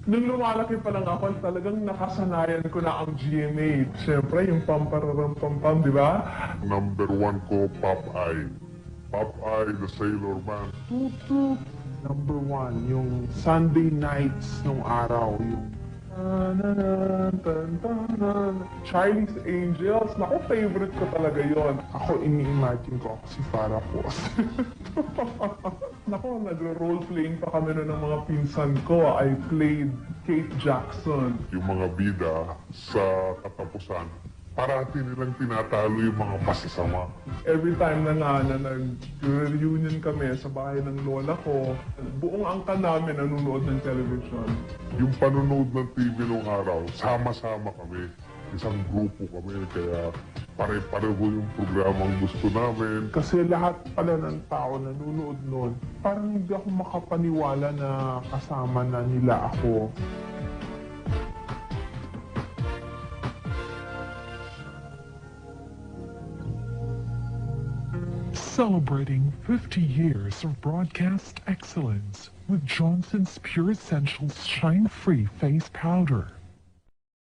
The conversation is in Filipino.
Nung lumalaki pa lang ako, talagang nakasanayan ko na ang GMA. Siyempre, yung pampararam-pampam, di ba? Number one ko, Popeye. Popeye, the Sailor Man. Tutu. Number one, yung Sunday nights nung araw, yung Charlie's Angels. Naku, favorite ko talaga yon. Ako, ini-imagine ko ako si Farrah Fawcett. Naku, nagro-roleplaying pa kami nun ng mga pinsan ko. I played Kate Jackson. Yung mga bida sa katapusan, parati nilang tinatalo yung mga masasama. Every time na nag-reunion kami sa bahay ng lola ko, buong angka namin nanonood ng television. Yung panonood ng TV nung araw, sama-sama kami. Isang grupo kami, kaya pare-pareho yung programang gusto namin. Kasi lahat pala ng tao nanonood noon, parang hindi ako makapaniwala na kasama na nila ako. Celebrating 50 years of broadcast excellence with Johnson's Pure Essentials Shine Free Face Powder.